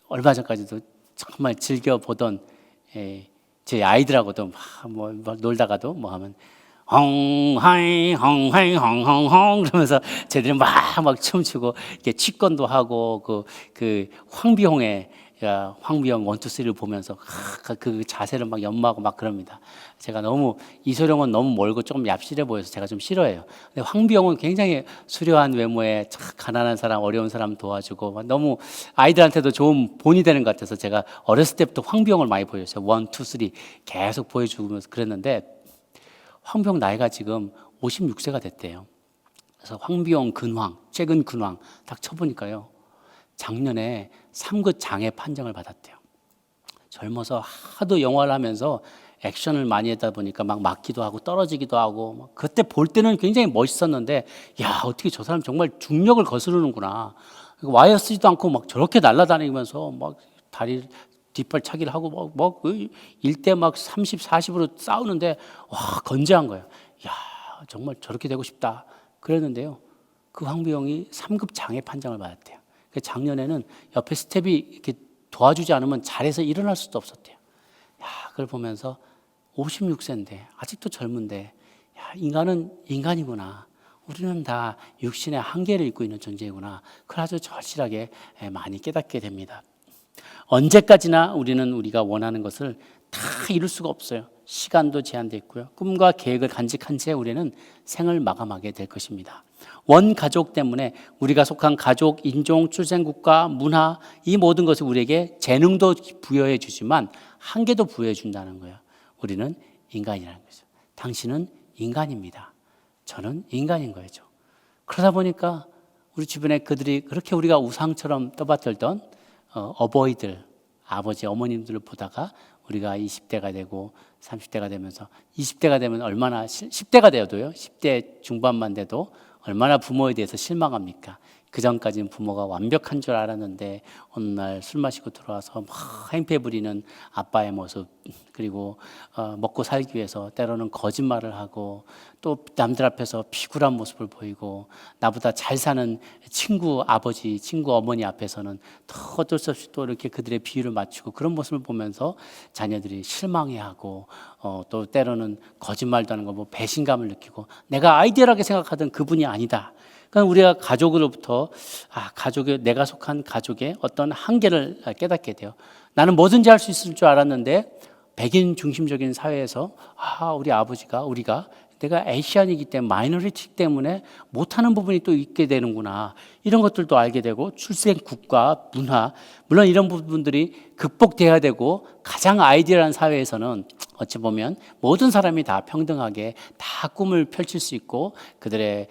얼마 전까지도 정말 즐겨 보던 제 아이들하고도 막 놀다가도 하면 헝하이 헝하이 헝헝헝 그러면서 쟤들이 막 춤추고 이렇게 취권도 하고 그 황비홍의 황비홍 1, 2, 3를 보면서 그 자세를 막 연마하고 막 그럽니다. 제가 너무 이소룡은 너무 멀고 조금 얍실해 보여서 제가 좀 싫어해요. 근데 황비홍은 굉장히 수려한 외모에 참 가난한 사람, 어려운 사람 도와주고 너무 아이들한테도 좋은 본이 되는 것 같아서 제가 어렸을 때부터 황비홍을 많이 보여줬어요. 1, 2, 3 계속 보여주면서 그랬는데 황비홍 나이가 지금 56세가 됐대요. 그래서 황비홍 근황, 최근 근황 딱 쳐보니까요. 작년에 3급 장애 판정을 받았대요. 젊어서 하도 영화를 하면서 액션을 많이 하다 보니까 막 맞기도 하고 떨어지기도 하고 그때 볼 때는 굉장히 멋있었는데 야 어떻게 저 사람 정말 중력을 거스르는구나. 와이어 쓰지도 않고 막 저렇게 날아다니면서 막 다리 뒷발차기를 하고 막 일대 막 30, 40으로 싸우는데 와 건재한 거예요. 야 정말 저렇게 되고 싶다 그랬는데요. 그 황비용이 3급 장애 판정을 받았대요. 작년에는 옆에 스텝이 이렇게 도와주지 않으면 자리에서 일어날 수도 없었대요. 야, 그걸 보면서 56세인데 아직도 젊은데 야, 인간은 인간이구나. 우리는 다 육신의 한계를 입고 있는 존재이구나. 그걸 아주 절실하게 많이 깨닫게 됩니다. 언제까지나 우리는 우리가 원하는 것을 다 이룰 수가 없어요. 시간도 제한되어 있고요. 꿈과 계획을 간직한 채 우리는 생을 마감하게 될 것입니다. 원가족 때문에 우리가 속한 가족, 인종, 출생국가, 문화 이 모든 것을 우리에게 재능도 부여해 주지만 한계도 부여해 준다는 거예요. 우리는 인간이라는 거죠. 당신은 인간입니다. 저는 인간인 거죠. 그러다 보니까 우리 주변에 그들이 그렇게 우리가 우상처럼 떠받들던 어버이들, 아버지, 어머님들을 보다가 우리가 20대가 되고 30대가 되면서 20대가 되면 얼마나 10대가 되어도요. 10대 중반만 돼도 얼마나 부모에 대해서 실망합니까? 그 전까지는 부모가 완벽한 줄 알았는데 어느 날 술 마시고 들어와서 막 행패 부리는 아빠의 모습 그리고 먹고 살기 위해서 때로는 거짓말을 하고 또 남들 앞에서 비굴한 모습을 보이고 나보다 잘 사는 친구 아버지, 친구 어머니 앞에서는 더 어쩔 수 없이 또 이렇게 그들의 비유를 맞추고 그런 모습을 보면서 자녀들이 실망해하고 또 때로는 거짓말도 하는 거 뭐 배신감을 느끼고 내가 아이디어라게 생각하던 그분이 아니다. 그러니까 우리가 가족으로부터 내가 속한 가족의 어떤 한계를 깨닫게 돼요. 나는 뭐든지 할 수 있을 줄 알았는데 백인 중심적인 사회에서 우리가 내가 에이시안이기 때문에 마이너리티 때문에 못하는 부분이 또 있게 되는구나. 이런 것들도 알게 되고 출생국가, 문화 물론 이런 부분들이 극복돼야 되고 가장 아이디어한 사회에서는 어찌 보면 모든 사람이 다 평등하게 다 꿈을 펼칠 수 있고 그들의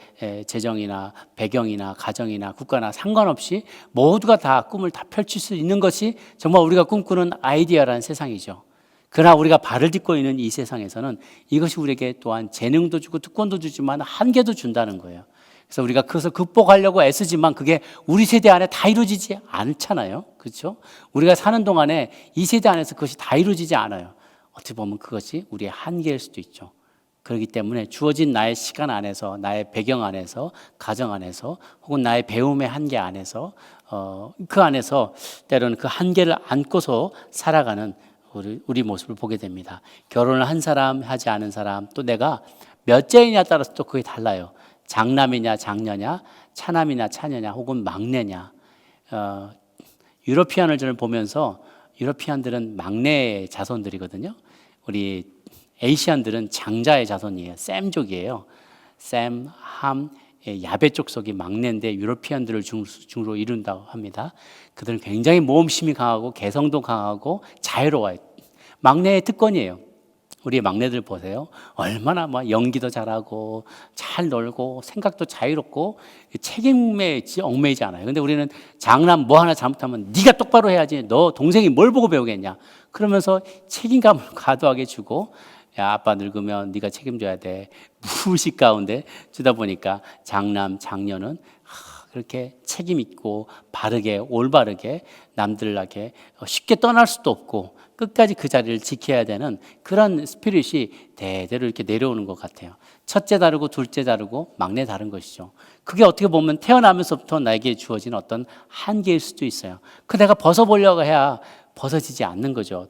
재정이나 배경이나 가정이나 국가나 상관없이 모두가 다 꿈을 다 펼칠 수 있는 것이 정말 우리가 꿈꾸는 아이디어라는 세상이죠. 그러나 우리가 발을 딛고 있는 이 세상에서는 이것이 우리에게 또한 재능도 주고 특권도 주지만 한계도 준다는 거예요. 그래서 우리가 그것을 극복하려고 애쓰지만 그게 우리 세대 안에 다 이루어지지 않잖아요. 그렇죠? 우리가 사는 동안에 이 세대 안에서 그것이 다 이루어지지 않아요. 어떻게 보면 그것이 우리의 한계일 수도 있죠. 그렇기 때문에 주어진 나의 시간 안에서 나의 배경 안에서 가정 안에서 혹은 나의 배움의 한계 안에서 그 안에서 때로는 그 한계를 안고서 살아가는 우리 모습을 보게 됩니다. 결혼을 한 사람, 하지 않은 사람, 또 내가 몇째이냐에 따라서 또 그게 달라요. 장남이냐, 장녀냐, 차남이냐, 차녀냐, 혹은 막내냐. 유러피안을 저는 보면서 유러피안들은 막내의 자손들이거든요. 우리 에이시안들은 장자의 자손이에요. 셈족이에요. 셈, 함, 야베 족속이 막내인데 유러피안들을 중으로 이룬다고 합니다. 그들은 굉장히 모험심이 강하고 개성도 강하고 자유로워요. 막내의 특권이에요. 우리 막내들 보세요. 얼마나 막 연기도 잘하고 잘 놀고 생각도 자유롭고 책임에 얽매이지 않아요. 근데 우리는 장남 뭐 하나 잘못하면 네가 똑바로 해야지. 너 동생이 뭘 보고 배우겠냐. 그러면서 책임감을 과도하게 주고 야 아빠 늙으면 네가 책임져야 돼. 무의식 가운데 주다 보니까 장남 장녀는 그렇게 책임 있고 바르게 올바르게 남들에게 쉽게 떠날 수도 없고 끝까지 그 자리를 지켜야 되는 그런 스피릿이 대대로 이렇게 내려오는 것 같아요. 첫째 다르고 둘째 다르고 막내 다른 것이죠. 그게 어떻게 보면 태어나면서부터 나에게 주어진 어떤 한계일 수도 있어요. 그 내가 벗어보려고 해야 벗어지지 않는 거죠.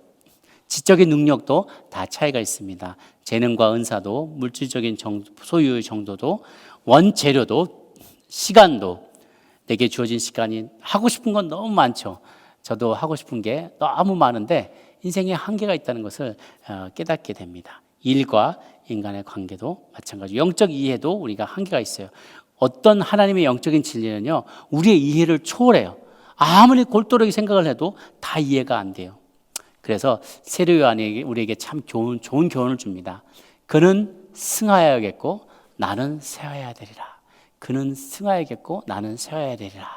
지적인 능력도 다 차이가 있습니다. 재능과 은사도, 물질적인 소유의 정도도, 원재료도, 시간도, 내게 주어진 시간이 하고 싶은 건 너무 많죠. 저도 하고 싶은 게 너무 많은데 인생에 한계가 있다는 것을 깨닫게 됩니다. 일과 인간의 관계도 마찬가지로 영적 이해도 우리가 한계가 있어요. 어떤 하나님의 영적인 진리는요, 우리의 이해를 초월해요. 아무리 골똘하게 생각을 해도 다 이해가 안 돼요. 그래서 세례 요한이 우리에게 참 좋은 교훈을 줍니다. 그는 승하여야겠고 나는 쇠하여야 되리라. 그는 승하여야겠고 나는 쇠하여야 되리라.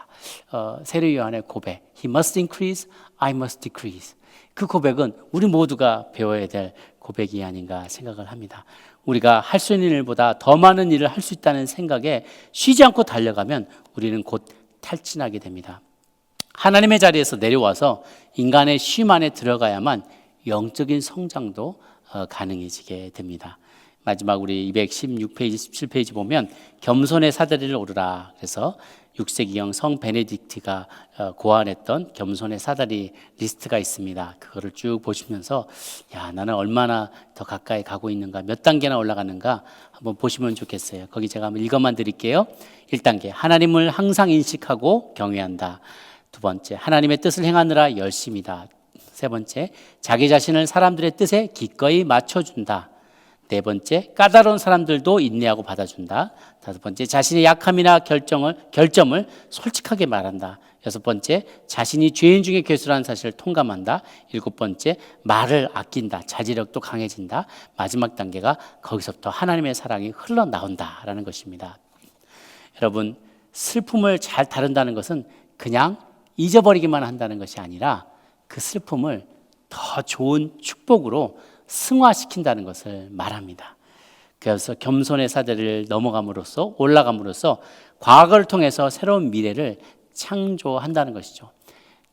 세례 요한의 고백, He must increase, I must decrease. 그 고백은 우리 모두가 배워야 될 고백이 아닌가 생각을 합니다. 우리가 할 수 있는 일보다 더 많은 일을 할 수 있다는 생각에 쉬지 않고 달려가면 우리는 곧 탈진하게 됩니다. 하나님의 자리에서 내려와서 인간의 쉼 안에 들어가야만 영적인 성장도 가능해지게 됩니다. 마지막 우리 216페이지, 17페이지 보면 겸손의 사다리를 오르라. 그래서 6세기형 성 베네딕트가 고안했던 겸손의 사다리 리스트가 있습니다. 그거를 쭉 보시면서 야, 나는 얼마나 더 가까이 가고 있는가, 몇 단계나 올라가는가 한번 보시면 좋겠어요. 거기 제가 한번 읽어만 드릴게요. 1단계, 하나님을 항상 인식하고 경외한다. 2번째, 하나님의 뜻을 행하느라 열심이다. 3번째, 자기 자신을 사람들의 뜻에 기꺼이 맞춰준다. 4번째, 까다로운 사람들도 인내하고 받아준다. 5번째, 자신의 약함이나 결점을 솔직하게 말한다. 6번째, 자신이 죄인 중에 괴수라는 사실을 통감한다. 7번째, 말을 아낀다. 자제력도 강해진다. 마지막 단계가 거기서부터 하나님의 사랑이 흘러나온다라는 것입니다. 여러분, 슬픔을 잘 다룬다는 것은 그냥 잊어버리기만 한다는 것이 아니라 그 슬픔을 더 좋은 축복으로 승화시킨다는 것을 말합니다. 그래서 겸손의 사다리를 넘어감으로써, 올라감으로써 과거를 통해서 새로운 미래를 창조한다는 것이죠.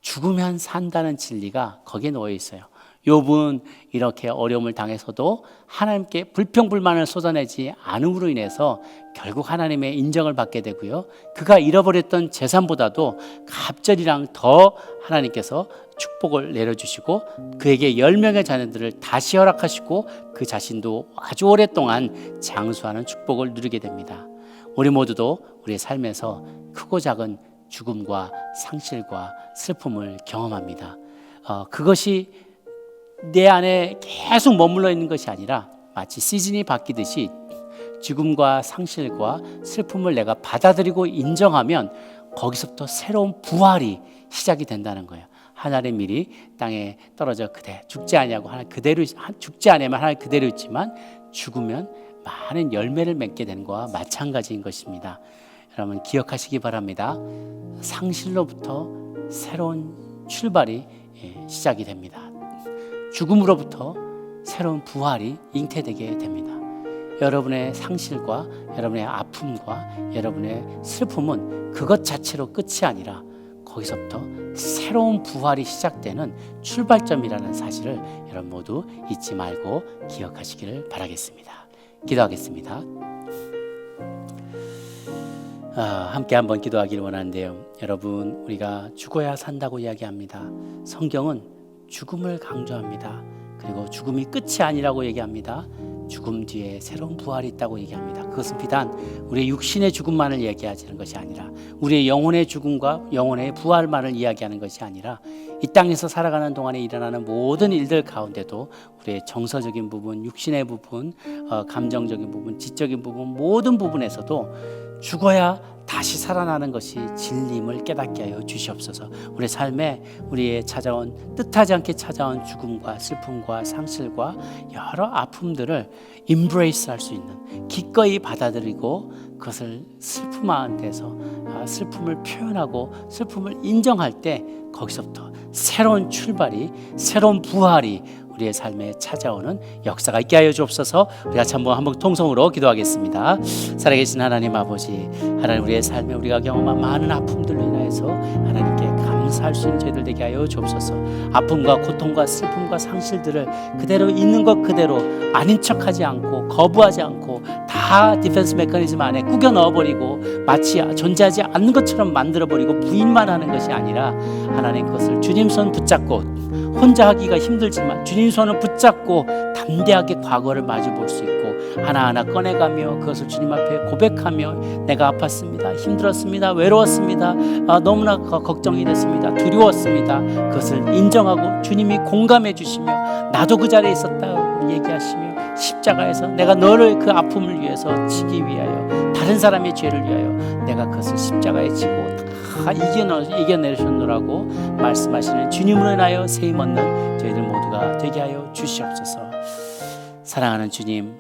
죽으면 산다는 진리가 거기에 놓여 있어요. 욥은 이렇게 어려움을 당해서도 하나님께 불평불만을 쏟아내지 않음으로 인해서 결국 하나님의 인정을 받게 되고요, 그가 잃어버렸던 재산보다도 갑절이랑 더 하나님께서 축복을 내려주시고 그에게 10명의 자녀들을 다시 허락하시고 그 자신도 아주 오랫동안 장수하는 축복을 누리게 됩니다. 우리 모두도 우리의 삶에서 크고 작은 죽음과 상실과 슬픔을 경험합니다. 그것이 내 안에 계속 머물러 있는 것이 아니라 마치 시즌이 바뀌듯이 죽음과 상실과 슬픔을 내가 받아들이고 인정하면 거기서부터 새로운 부활이 시작이 된다는 거예요. 하늘의 밀이 땅에 떨어져 그대 죽지 아니하고 하나 그대로, 죽지 않으면 하나 그대로 있지만 죽으면 많은 열매를 맺게 되는 것과 마찬가지인 것입니다. 여러분 기억하시기 바랍니다. 상실로부터 새로운 출발이 시작이 됩니다. 죽음으로부터 새로운 부활이 잉태되게 됩니다. 여러분의 상실과 여러분의 아픔과 여러분의 슬픔은 그것 자체로 끝이 아니라 거기서부터 새로운 부활이 시작되는 출발점이라는 사실을 여러분 모두 잊지 말고 기억하시기를 바라겠습니다. 기도하겠습니다. 함께 한번 기도하기를 원하는데요. 여러분, 우리가 죽어야 산다고 이야기합니다. 성경은 죽음을 강조합니다. 그리고 죽음이 끝이 아니라고 얘기합니다. 죽음 뒤에 새로운 부활이 있다고 얘기합니다. 그것은 비단 우리의 육신의 죽음만을 얘기하는 것이 아니라 우리의 영혼의 죽음과 영혼의 부활만을 이야기하는 것이 아니라 이 땅에서 살아가는 동안에 일어나는 모든 일들 가운데도 우리의 정서적인 부분, 육신의 부분, 감정적인 부분, 지적인 부분, 모든 부분에서도 죽어야 다시 살아나는 것이 진리임을 깨닫게 하여 주시옵소서. 우리 삶에 우리의 찾아온 뜻하지 않게 찾아온 죽음과 슬픔과 상실과 여러 아픔들을 embrace 할 수 있는, 기꺼이 받아들이고 그것을 슬픔 가운데서 슬픔을 표현하고 슬픔을 인정할 때 거기서부터 새로운 출발이, 새로운 부활이 우리의 삶에 찾아오는 역사가 있게 하여 주옵소서. 우리가 한번 통성으로 기도하겠습니다. 살아계신 하나님 아버지, 하나님 우리의 삶에 우리가 경험한 많은 아픔들로 인하여서 하나님께 감사할 수 있는 저희들 되게 하여 주옵소서. 아픔과 고통과 슬픔과 상실들을 그대로 있는 것 그대로 아닌 척하지 않고 거부하지 않고 다 디펜스 메커니즘 안에 꾸겨 넣어버리고 마치 존재하지 않는 것처럼 만들어버리고 부인만 하는 것이 아니라 하나님 그것을 주님 손 붙잡고 혼자 하기가 힘들지만 주님 손을 붙잡고 담대하게 과거를 마주 볼 수 있고 하나하나 꺼내가며 그것을 주님 앞에 고백하며 내가 아팠습니다, 힘들었습니다, 외로웠습니다, 너무나 걱정이 됐습니다, 두려웠습니다, 그것을 인정하고 주님이 공감해 주시며 나도 그 자리에 있었다고 얘기하시며 십자가에서 내가 너를 그 아픔을 위해서 지기 위하여 다른 사람의 죄를 위하여 내가 그것을 십자가에 지고 다 이겨내셨노라고 말씀하시는 주님으로 인하여 세임 얻는 저희들 모두가 되게 하여 주시옵소서. 사랑하는 주님,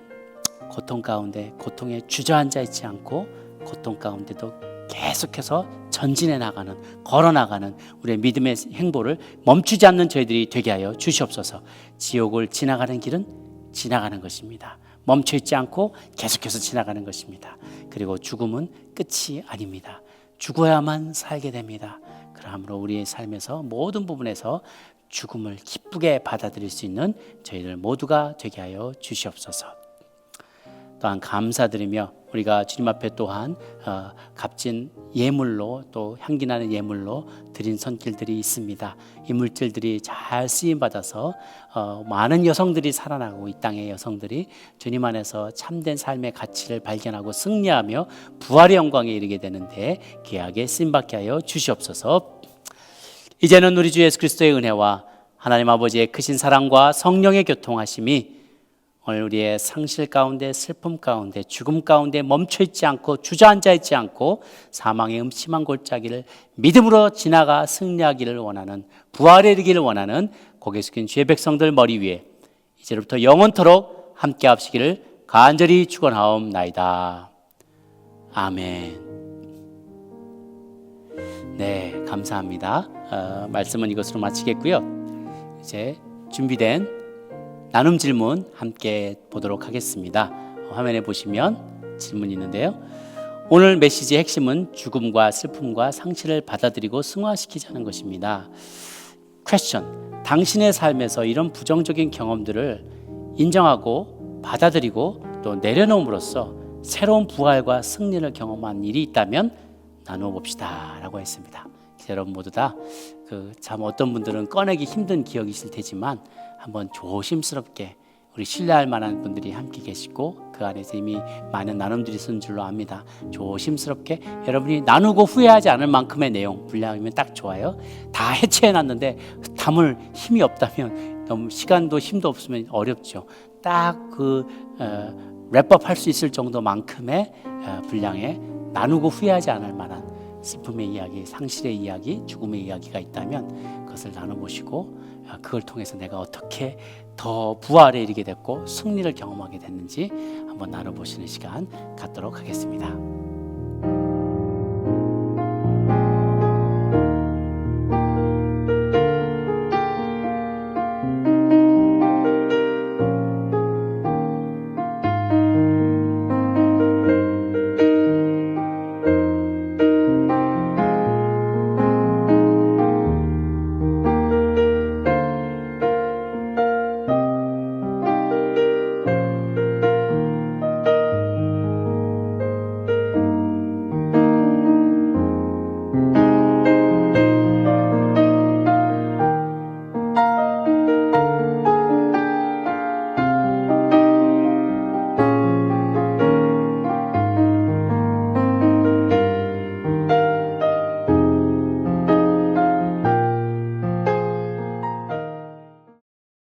고통 가운데 고통에 주저앉아 있지 않고 고통 가운데도 계속해서 전진해 나가는, 걸어 나가는 우리의 믿음의 행보를 멈추지 않는 저희들이 되게 하여 주시옵소서. 지옥을 지나가는 길은 지나가는 것입니다. 멈춰 있지 않고 계속해서 지나가는 것입니다. 그리고 죽음은 끝이 아닙니다. 죽어야만 살게 됩니다. 그러므로 우리의 삶에서 모든 부분에서 죽음을 기쁘게 받아들일 수 있는 저희들 모두가 되게 하여 주시옵소서. 또한 감사드리며 우리가 주님 앞에 또한 값진 예물로 또 향기나는 예물로 드린 손길들이 있습니다. 이 물질들이 잘 쓰임받아서 많은 여성들이 살아나고 이 땅의 여성들이 주님 안에서 참된 삶의 가치를 발견하고 승리하며 부활의 영광에 이르게 되는데 귀하게 쓰임받게 하여 주시옵소서. 이제는 우리 주 예수 그리스도의 은혜와 하나님 아버지의 크신 사랑과 성령의 교통하심이 오늘 우리의 상실 가운데, 슬픔 가운데, 죽음 가운데 멈춰 있지 않고 주저앉아 있지 않고 사망의 음침한 골짜기를 믿음으로 지나가 승리하기를 원하는, 부활에 이르기를 원하는 고개 숙인 주의 백성들 머리 위에 이제부터 영원토록 함께 하시기를 간절히 축원하옵나이다. 아멘. 네, 감사합니다. 말씀은 이것으로 마치겠고요. 이제 준비된 나눔 질문 함께 보도록 하겠습니다. 화면에 보시면 질문이 있는데요. 오늘 메시지의 핵심은 죽음과 슬픔과 상실을 받아들이고 승화시키자는 것입니다. 퀘스천: 당신의 삶에서 이런 부정적인 경험들을 인정하고 받아들이고 또 내려놓음으로써 새로운 부활과 승리를 경험한 일이 있다면 나누어 봅시다 라고 했습니다. 여러분 모두 다 참 어떤 분들은 꺼내기 힘든 기억이 있을 테지만 한번 조심스럽게 우리 신뢰할 만한 분들이 함께 계시고 그 안에서 이미 많은 나눔들이 있는 줄로 압니다. 조심스럽게 여러분이 나누고 후회하지 않을 만큼의 내용 분량이면 딱 좋아요. 다 해체해놨는데 담을 힘이 없다면 너무 시간도 힘도 없으면 어렵죠. 딱 랩업 할 수 있을 정도만큼의 분량에 나누고 후회하지 않을 만한 슬픔의 이야기, 상실의 이야기, 죽음의 이야기가 있다면 그것을 나눠보시고 그걸 통해서 내가 어떻게 더 부활에 이르게 됐고 승리를 경험하게 됐는지 한번 나눠보시는 시간 갖도록 하겠습니다.